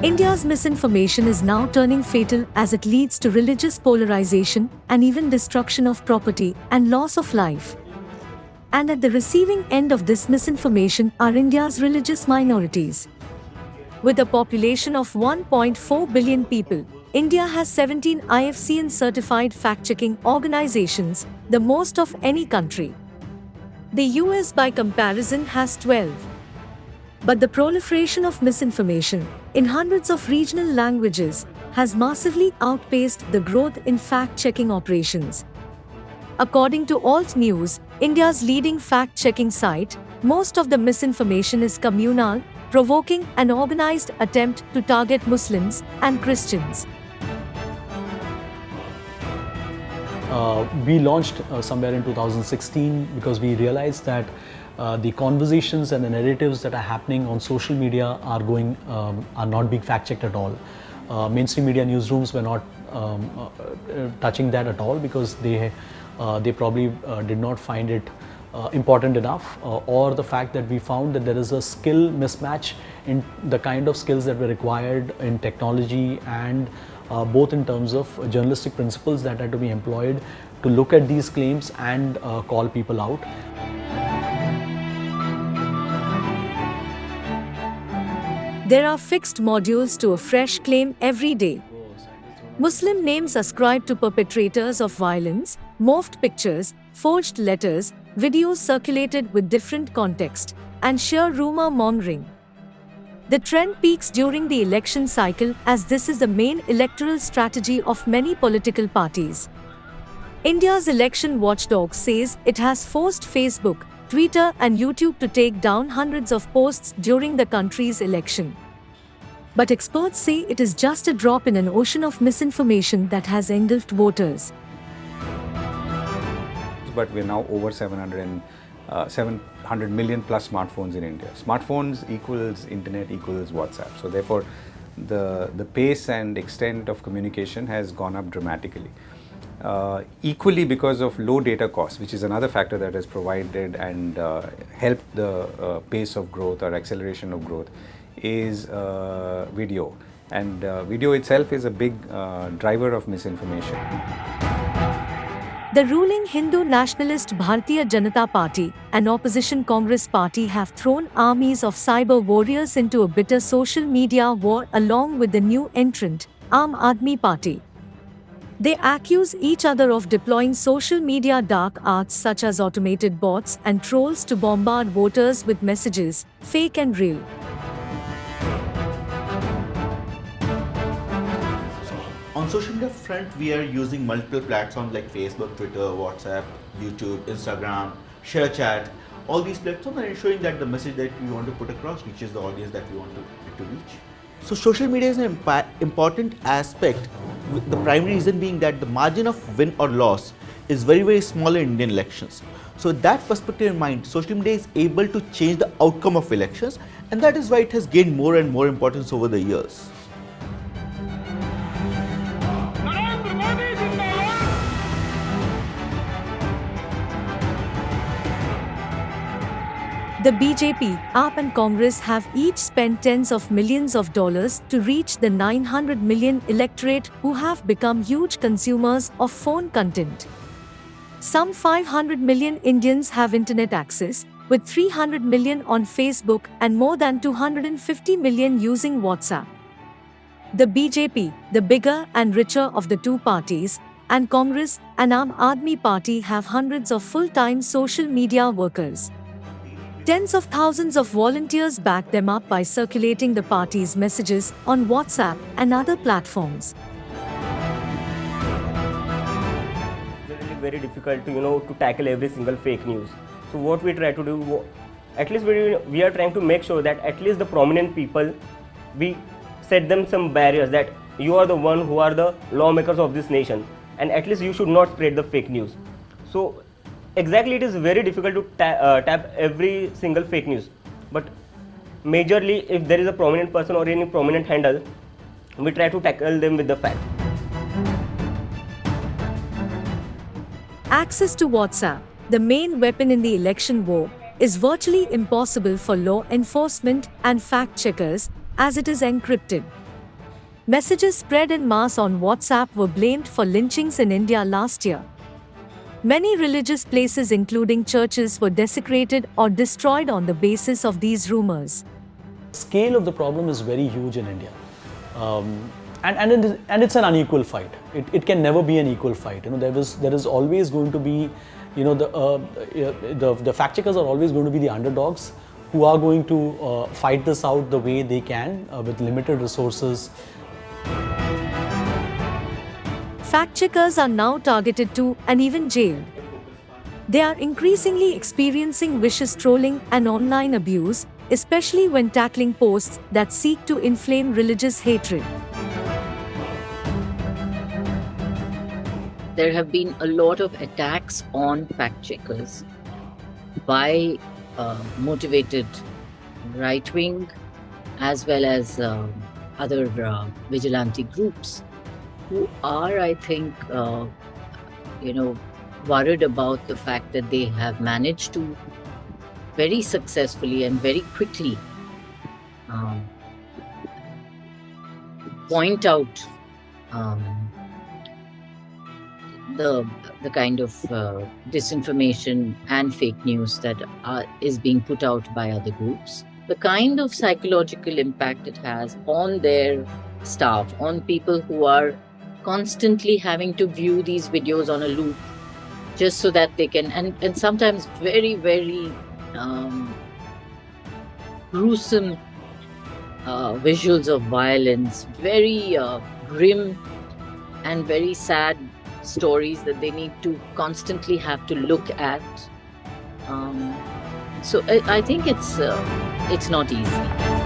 India's misinformation is now turning fatal as it leads to religious polarization and even destruction of property and loss of life. And at the receiving end of this misinformation are India's religious minorities. With a population of 1.4 billion people, India has 17 IFCN-certified fact-checking organizations, the most of any country. The US, by comparison, has 12. But the proliferation of misinformation in hundreds of regional languages has massively outpaced the growth in fact-checking operations. According to Alt News, India's leading fact-checking site, most of the misinformation is communal, provoking an organized attempt to target Muslims and Christians. We launched somewhere in 2016 because we realized that the conversations and the narratives that are happening on social media are not being fact-checked at all. Mainstream media newsrooms were not touching that at all because they probably did not find it important enough, or the fact that we found that there is a skill mismatch in the kind of skills that were required in technology and both in terms of journalistic principles that had to be employed to look at these claims and call people out. There are fixed modules to a fresh claim every day. Muslim names ascribed to perpetrators of violence, morphed pictures, forged letters, videos circulated with different context, and sheer rumor mongering. The trend peaks during the election cycle as this is the main electoral strategy of many political parties. India's election watchdog says it has forced Facebook, Twitter and YouTube to take down hundreds of posts during the country's election. But experts say it is just a drop in an ocean of misinformation that has engulfed voters. But we're now over 700 million plus smartphones in India. Smartphones equals internet equals WhatsApp. So therefore, the pace and extent of communication has gone up dramatically. Equally because of low data costs, which is another factor that has provided and helped the pace of growth or acceleration of growth, is video. And video itself is a big driver of misinformation. The ruling Hindu nationalist Bharatiya Janata Party and opposition Congress Party have thrown armies of cyber warriors into a bitter social media war along with the new entrant, Aam Aadmi Party. They accuse each other of deploying social media dark arts such as automated bots and trolls to bombard voters with messages, fake and real. On social media front, we are using multiple platforms like Facebook, Twitter, WhatsApp, YouTube, Instagram, ShareChat. All these platforms are ensuring that the message that we want to put across reaches the audience that we want it to reach. So social media is an important aspect, with the primary reason being that the margin of win or loss is very, very small in Indian elections. So with that perspective in mind, social media is able to change the outcome of elections, and that is why it has gained more and more importance over the years. The BJP, AAP and Congress have each spent tens of millions of dollars to reach the 900 million electorate who have become huge consumers of phone content. Some 500 million Indians have internet access, with 300 million on Facebook and more than 250 million using WhatsApp. The BJP, the bigger and richer of the two parties, and Congress and Aam Aadmi Party have hundreds of full-time social media workers. Tens of thousands of volunteers back them up by circulating the party's messages on WhatsApp and other platforms. It's really very difficult to tackle every single fake news. So what we try to do, at least we are trying to make sure that at least the prominent people, we set them some barriers that you are the one who are the lawmakers of this nation, and at least you should not spread the fake news. So exactly, it is very difficult to tap every single fake news, but majorly if there is a prominent person or any prominent handle, we try to tackle them with the fact. Access to WhatsApp, the main weapon in the election war, is virtually impossible for law enforcement and fact-checkers as it is encrypted. Messages spread en masse on WhatsApp were blamed for lynchings in India last year. Many religious places, including churches, were desecrated or destroyed on the basis of these rumors. The scale of the problem is very huge in India. And it's an unequal fight. It can never be an equal fight. There is always going to be, the fact checkers are always going to be the underdogs who are going to fight this out the way they can with limited resources. Fact checkers are now targeted too and even jailed. They are increasingly experiencing vicious trolling and online abuse, especially when tackling posts that seek to inflame religious hatred. There have been a lot of attacks on fact checkers by motivated right-wing as well as other vigilante groups who are, I think, worried about the fact that they have managed to very successfully and very quickly point out the kind of disinformation and fake news that is being put out by other groups. The kind of psychological impact it has on their staff, on people who are constantly having to view these videos on a loop just so that they can, and sometimes very, very gruesome visuals of violence, very grim and very sad stories that they need to constantly have to look at. So I think it's not easy.